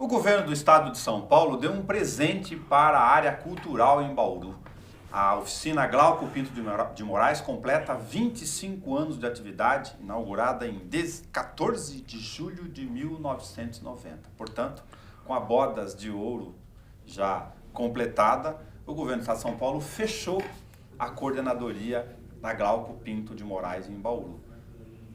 O governo do estado de São Paulo deu um presente para a área cultural em Bauru. A oficina Glauco Pinto de Moraes completa 25 anos de atividade, inaugurada em 14 de julho de 1990. Portanto, com a bodas de ouro já completada, o governo do estado de São Paulo fechou a coordenadoria da Glauco Pinto de Moraes em Bauru.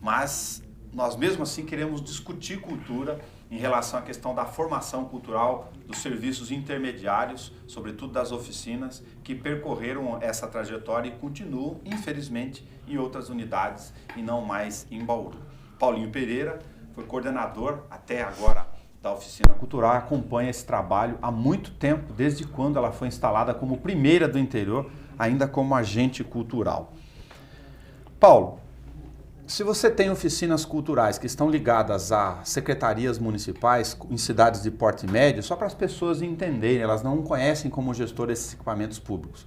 Mas nós mesmo assim queremos discutir cultura em relação à questão da formação cultural dos serviços intermediários, sobretudo das oficinas, que percorreram essa trajetória e continuam, infelizmente, em outras unidades e não mais em Bauru. Paulinho Pereira foi coordenador até agora da oficina cultural, acompanha esse trabalho há muito tempo, desde quando ela foi instalada como primeira do interior, ainda como agente cultural. Paulo, se você tem oficinas culturais que estão ligadas a secretarias municipais em cidades de porte médio, só para as pessoas entenderem, elas não conhecem como gestor esses equipamentos públicos.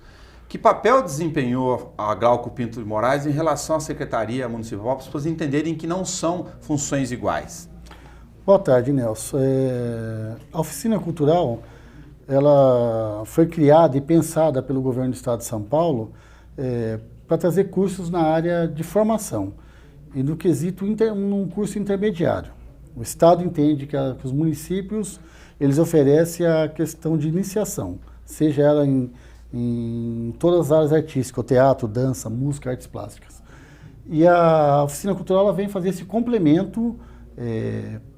Que papel desempenhou a Glauco Pinto de Moraes em relação à secretaria municipal, para as pessoas entenderem que não são funções iguais? Boa tarde, Nelson. A oficina cultural, ela foi criada e pensada pelo governo do estado de São Paulo para trazer cursos na área de formação e no quesito um curso intermediário. O estado entende que os municípios eles oferecem a questão de iniciação, seja ela em todas as áreas artísticas, teatro, dança, música, artes plásticas. E a oficina cultural ela vem fazer esse complemento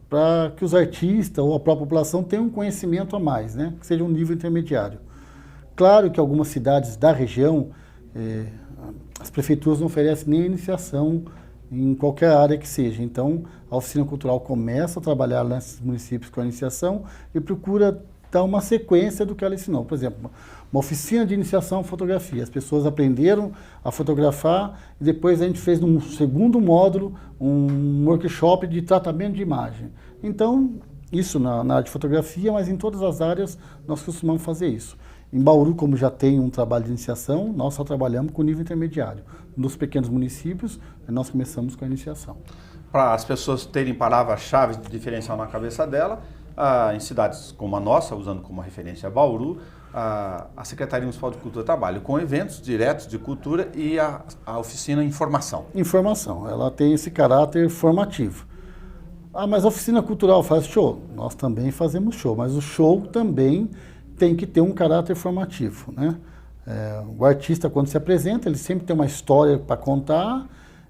para que os artistas ou a própria população tenham um conhecimento a mais, né? Que seja um nível intermediário. Claro que algumas cidades da região, as prefeituras não oferecem nem iniciação em qualquer área que seja. Então, a oficina cultural começa a trabalhar nesses municípios com a iniciação e procura dar uma sequência do que ela ensinou. Por exemplo, uma oficina de iniciação à fotografia. As pessoas aprenderam a fotografar e depois a gente fez num segundo módulo um workshop de tratamento de imagem. Então, isso na área de fotografia, mas em todas as áreas nós costumamos fazer isso. Em Bauru, como já tem um trabalho de iniciação, nós só trabalhamos com nível intermediário. Nos pequenos municípios, nós começamos com a iniciação. Para as pessoas terem palavras-chave de diferencial na cabeça dela, em cidades como a nossa, usando como referência Bauru, a Secretaria Municipal de Cultura trabalha com eventos diretos de cultura e a oficina Informação. Informação, ela tem esse caráter formativo. Mas a oficina cultural faz show? Nós também fazemos show, mas o show também tem que ter um caráter formativo, né? O artista, quando se apresenta, ele sempre tem uma história para contar,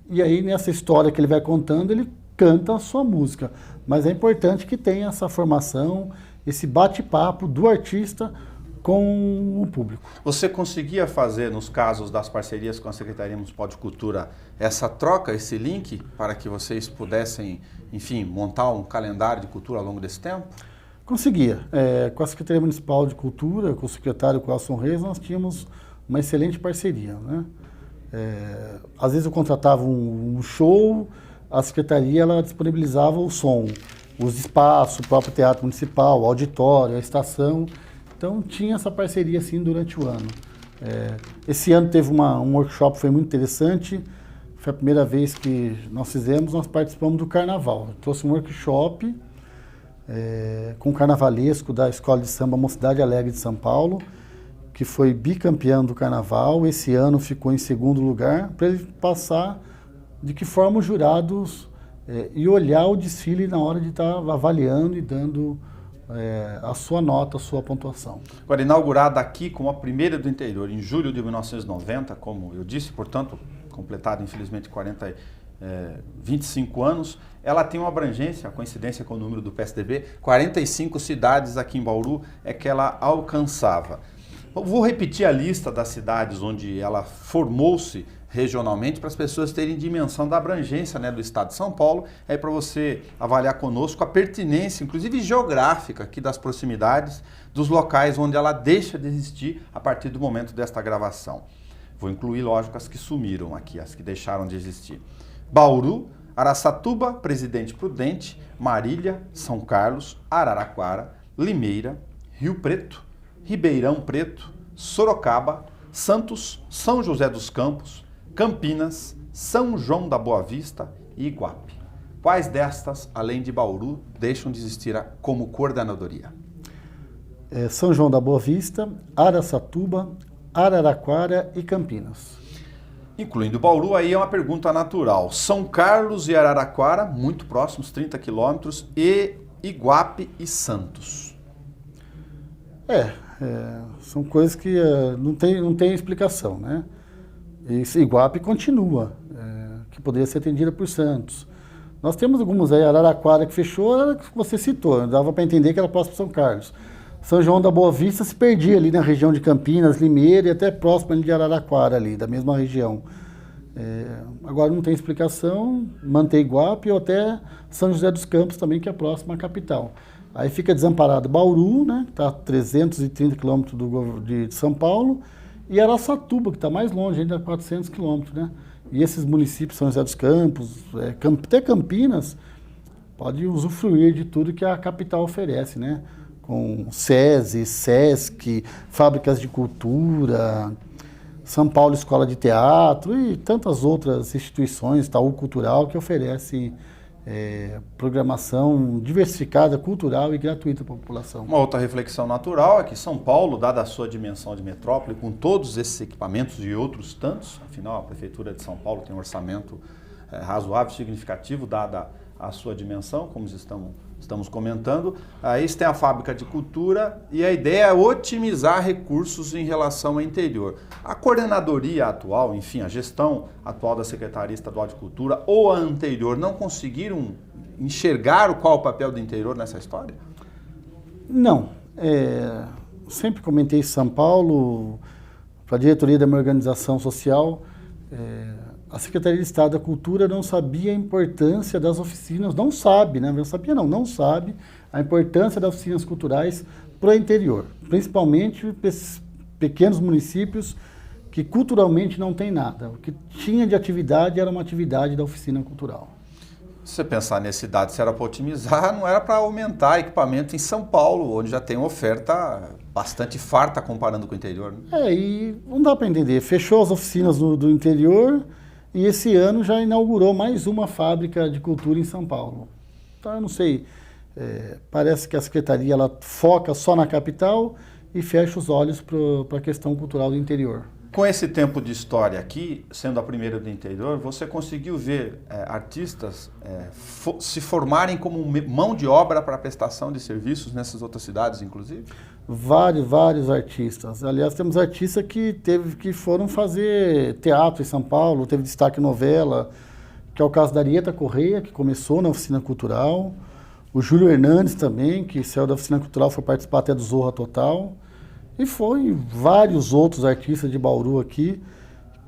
e aí nessa história que ele vai contando, ele canta a sua música. Mas é importante que tenha essa formação, esse bate-papo do artista com o público. Você conseguia fazer, nos casos das parcerias com a Secretaria Municipal de Cultura, essa troca, esse link, para que vocês pudessem, enfim, montar um calendário de cultura ao longo desse tempo? Conseguia. Com a Secretaria Municipal de Cultura, com o secretário Cláudio Reis, nós tínhamos uma excelente parceria, né? Às vezes eu contratava um show, a Secretaria ela disponibilizava o som, os espaços, o próprio Teatro Municipal, o auditório, a estação. Então tinha essa parceria assim durante o ano. Esse ano teve um workshop, foi muito interessante. Foi a primeira vez que nós fizemos, nós participamos do Carnaval. Eu trouxe um workshop com o carnavalesco da Escola de Samba Mocidade Alegre de São Paulo, que foi bicampeão do Carnaval. Esse ano ficou em segundo lugar, para ele passar de que forma os jurados e olhar o desfile na hora de estar avaliando e dando a sua nota, a sua pontuação. Agora, inaugurada aqui como a primeira do interior em julho de 1990, como eu disse, portanto, completado infelizmente 25 anos, ela tem uma abrangência, a coincidência com o número do PSDB, 45 cidades aqui em Bauru é que ela alcançava. Eu vou repetir a lista das cidades onde ela formou-se regionalmente para as pessoas terem dimensão da abrangência, né, do estado de São Paulo, para você avaliar conosco a pertinência, inclusive geográfica, aqui das proximidades dos locais onde ela deixa de existir a partir do momento desta gravação. Vou incluir, lógico, as que sumiram aqui, as que deixaram de existir. Bauru, Araçatuba, Presidente Prudente, Marília, São Carlos, Araraquara, Limeira, Rio Preto, Ribeirão Preto, Sorocaba, Santos, São José dos Campos, Campinas, São João da Boa Vista e Iguape. Quais destas, além de Bauru, deixam de existir como coordenadoria? São João da Boa Vista, Araçatuba, Araraquara e Campinas. Incluindo Bauru, aí é uma pergunta natural. São Carlos e Araraquara, muito próximos, 30 quilômetros, e Iguape e Santos. São coisas que não tem explicação, né? E Iguape continua, que poderia ser atendida por Santos. Nós temos algumas aí, Araraquara que fechou, era que você citou, dava para entender que era próximo de São Carlos. São João da Boa Vista se perdia ali na região de Campinas, Limeira e até próximo ali de Araraquara, ali, da mesma região. Agora não tem explicação, manter Iguape ou até São José dos Campos também, que é próximo à capital. Aí fica desamparado Bauru, né, que está a 330 quilômetros de São Paulo, e Araçatuba, que está mais longe, ainda 400 quilômetros, né? E esses municípios, São José dos Campos, até Campinas, pode usufruir de tudo que a capital oferece, né? Com SESI, SESC, fábricas de cultura, São Paulo Escola de Teatro e tantas outras instituições, Itaú Cultural, que oferece programação diversificada, cultural e gratuita para a população. Uma outra reflexão natural é que São Paulo, dada a sua dimensão de metrópole, com todos esses equipamentos e outros tantos, afinal a Prefeitura de São Paulo tem um orçamento razoável, significativo, dada a sua dimensão, como estamos comentando. Aí tem a fábrica de cultura e a ideia é otimizar recursos em relação ao interior. A coordenadoria atual, enfim, a gestão atual da Secretaria Estadual de Cultura ou a anterior não conseguiram enxergar qual o papel do interior nessa história? Não. Sempre comentei em São Paulo, para a diretoria da minha organização social, a Secretaria de Estado da Cultura não sabia a importância das oficinas, não sabe, né? Não sabe a importância das oficinas culturais para o interior, principalmente pequenos municípios que culturalmente não tem nada. O que tinha de atividade era uma atividade da oficina cultural. Se você pensar nessa cidade, se era para otimizar, não era para aumentar equipamento em São Paulo, onde já tem uma oferta bastante farta comparando com o interior. Né? E não dá para entender. Fechou as oficinas do interior e esse ano já inaugurou mais uma fábrica de cultura em São Paulo. Então, eu não sei, parece que a Secretaria ela foca só na capital e fecha os olhos para a questão cultural do interior. Com esse tempo de história aqui, sendo a primeira do interior, você conseguiu ver artistas se formarem como mão de obra para a prestação de serviços nessas outras cidades, inclusive? Vários artistas. Aliás, temos artistas que foram fazer teatro em São Paulo, teve destaque em novela, que é o caso da Arieta Correia, que começou na Oficina Cultural, o Júlio Hernandes também, que saiu da Oficina Cultural, foi participar até do Zorra Total. E foi vários outros artistas de Bauru aqui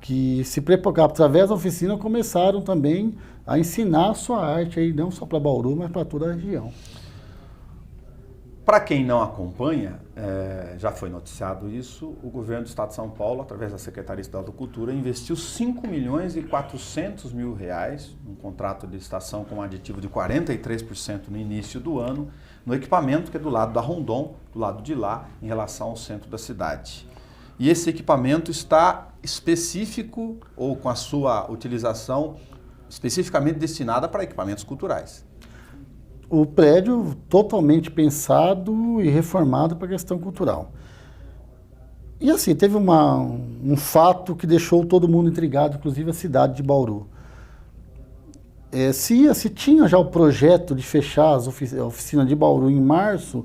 que se prepararam, através da oficina, começaram também a ensinar a sua arte, aí, não só para Bauru, mas para toda a região. Para quem não acompanha, já foi noticiado isso, o governo do Estado de São Paulo, através da Secretaria Estadual da Cultura, investiu 5.400.000 reais num contrato de licitação com um aditivo de 43% no início do ano, no equipamento que é do lado da Rondon, do lado de lá, em relação ao centro da cidade. E esse equipamento está específico, ou com a sua utilização especificamente destinada para equipamentos culturais. O prédio totalmente pensado e reformado para a questão cultural. E assim, teve um fato que deixou todo mundo intrigado, inclusive a cidade de Bauru. Se tinha já o projeto de fechar a oficina de Bauru em março,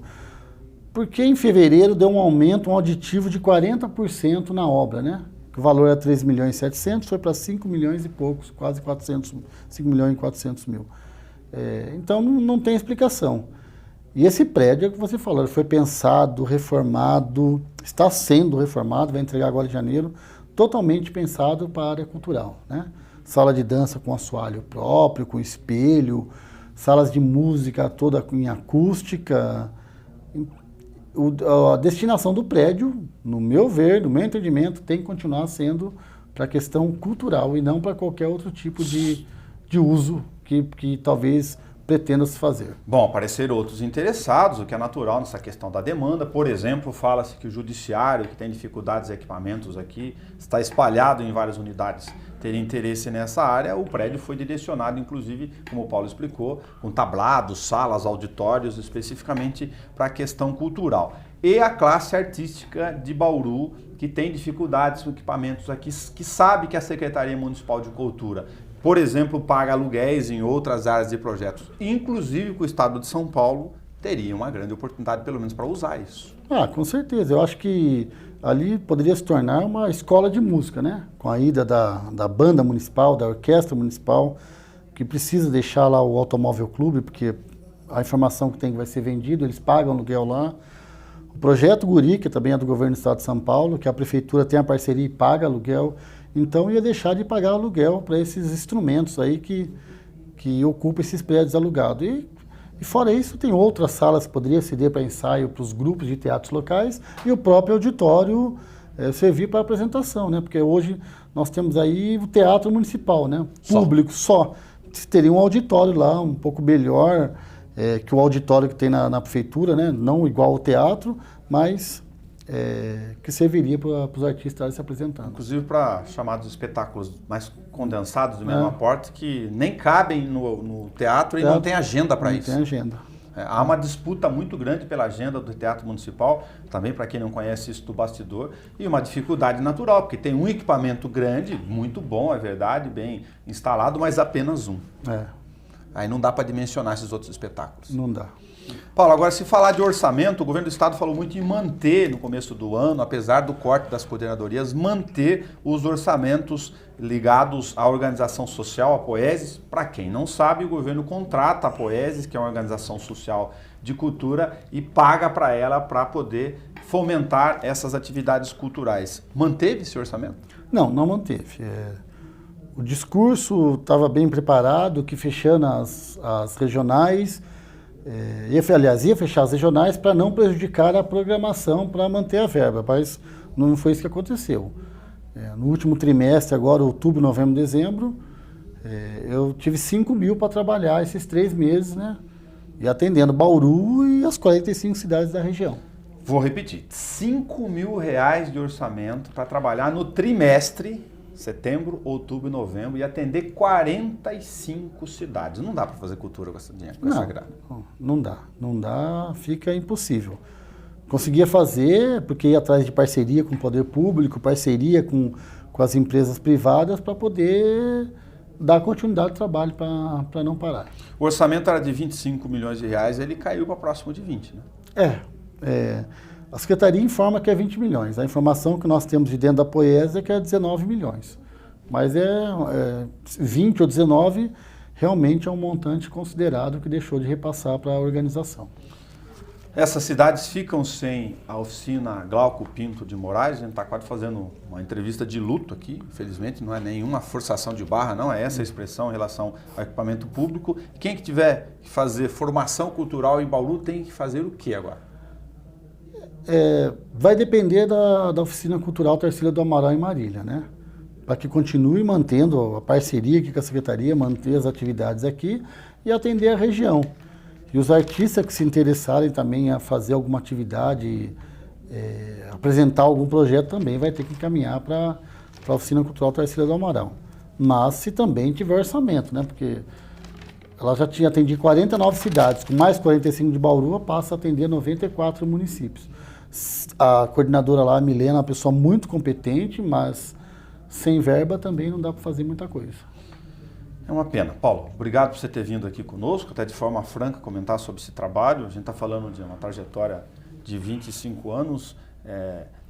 porque em fevereiro deu um aumento, um aditivo de 40% na obra, né? O valor era 3.700.000, foi para 5 milhões e poucos, quase 5.400.000. Então não tem explicação. E esse prédio, é o que você falou, foi pensado, reformado, está sendo reformado, vai entregar agora em janeiro, totalmente pensado para a área cultural, né? Sala de dança com assoalho próprio, com espelho, salas de música toda em acústica. A destinação do prédio, no meu ver, no meu entendimento, tem que continuar sendo para a questão cultural e não para qualquer outro tipo de uso que talvez pretenda se fazer. Bom, apareceram outros interessados, o que é natural nessa questão da demanda. Por exemplo, fala-se que o judiciário, que tem dificuldades de equipamentos aqui, está espalhado em várias unidades teria interesse nessa área, o prédio foi direcionado, inclusive, como o Paulo explicou, com tablados, salas, auditórios, especificamente para a questão cultural. E a classe artística de Bauru, que tem dificuldades com equipamentos aqui, que sabe que a Secretaria Municipal de Cultura, por exemplo, paga aluguéis em outras áreas de projetos, inclusive com o Estado de São Paulo, teria uma grande oportunidade, pelo menos, para usar isso. Com certeza. Eu acho que ali poderia se tornar uma escola de música, né? Com a ida da banda municipal, da orquestra municipal, que precisa deixar lá o Automóvel Clube, porque a informação que tem que vai ser vendido, eles pagam aluguel lá. O projeto Guri, que também é do governo do estado de São Paulo, que a prefeitura tem a parceria e paga aluguel, então ia deixar de pagar aluguel para esses instrumentos aí que ocupam esses prédios alugados. E fora isso, tem outras salas que poderiam ceder para ensaio para os grupos de teatros locais e o próprio auditório servir para apresentação, né? Porque hoje nós temos aí o teatro municipal, né? Público só. Teria um auditório lá um pouco melhor que o auditório que tem na prefeitura, né? Não igual ao teatro, mas que serviria para os artistas estarem se apresentando. Inclusive para chamados espetáculos mais condensados do mesmo aporte, que nem cabem no teatro e não tem agenda para isso. Não tem agenda. Há uma disputa muito grande pela agenda do Teatro Municipal, também para quem não conhece isso do bastidor, e uma dificuldade natural, porque tem um equipamento grande, muito bom, é verdade, bem instalado, mas apenas um. Aí não dá para dimensionar esses outros espetáculos. Não dá. Paulo, agora se falar de orçamento, o governo do estado falou muito em manter no começo do ano, apesar do corte das coordenadorias, manter os orçamentos ligados à organização social, a Poesis. Para quem não sabe, o governo contrata a Poesis, que é uma organização social de cultura, e paga para ela para poder fomentar essas atividades culturais. Manteve esse orçamento? Não manteve. O discurso estava bem preparado, que fechando as regionais, ia fechar as regionais para não prejudicar a programação, para manter a verba, mas não foi isso que aconteceu. No último trimestre, agora outubro, novembro, dezembro, eu tive 5 mil para trabalhar esses 3 meses, né? E atendendo Bauru e as 45 cidades da região. Vou repetir, R$5 mil de orçamento para trabalhar no trimestre, setembro, outubro e novembro, e atender 45 cidades. Não dá para fazer cultura com essa grana. Não dá, fica impossível. Conseguia fazer porque ia atrás de parceria com o poder público, parceria com as empresas privadas para poder dar continuidade ao trabalho para não parar. O orçamento era de R$25 milhões, ele caiu para próximo de 20, né? A Secretaria informa que é 20 milhões. A informação que nós temos de dentro da Poesis é que é 19 milhões. Mas 20 ou 19 realmente é um montante considerado que deixou de repassar para a organização. Essas cidades ficam sem a oficina Glauco Pinto de Moraes. A gente está quase fazendo uma entrevista de luto aqui, infelizmente, não é nenhuma forçação de barra, não é essa a expressão em relação ao equipamento público. Quem que tiver que fazer formação cultural em Bauru tem que fazer o que agora? Vai depender da Oficina Cultural Tarsila do Amaral em Marília, né? Para que continue mantendo a parceria aqui com a Secretaria, manter as atividades aqui e atender a região. E os artistas que se interessarem também a fazer alguma atividade, apresentar algum projeto também vai ter que encaminhar para a Oficina Cultural Tarsila do Amaral. Mas se também tiver orçamento, né? Porque ela já tinha atendido 49 cidades, com mais 45 de Bauru, passa a atender 94 municípios. A coordenadora lá, a Milena, é uma pessoa muito competente, mas sem verba também não dá para fazer muita coisa. É uma pena. Paulo, obrigado por você ter vindo aqui conosco, até de forma franca comentar sobre esse trabalho. A gente está falando de uma trajetória de 25 anos,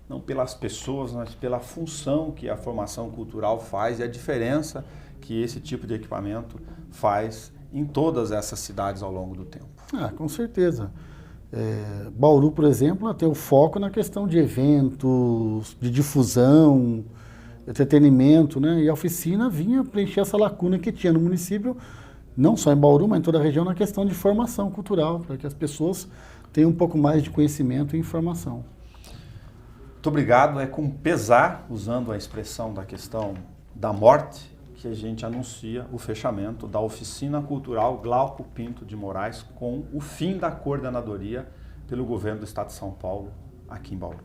não pelas pessoas, mas pela função que a formação cultural faz e a diferença que esse tipo de equipamento faz em todas essas cidades ao longo do tempo. Com certeza. Bauru, por exemplo, tem o foco na questão de eventos, de difusão, entretenimento, né? E a oficina vinha preencher essa lacuna que tinha no município, não só em Bauru, mas em toda a região, na questão de formação cultural, para que as pessoas tenham um pouco mais de conhecimento e informação. Muito obrigado. É com pesar, usando a expressão da questão da morte, que a gente anuncia o fechamento da Oficina Cultural Glauco Pinto de Moraes com o fim da coordenadoria pelo governo do estado de São Paulo aqui em Bauru.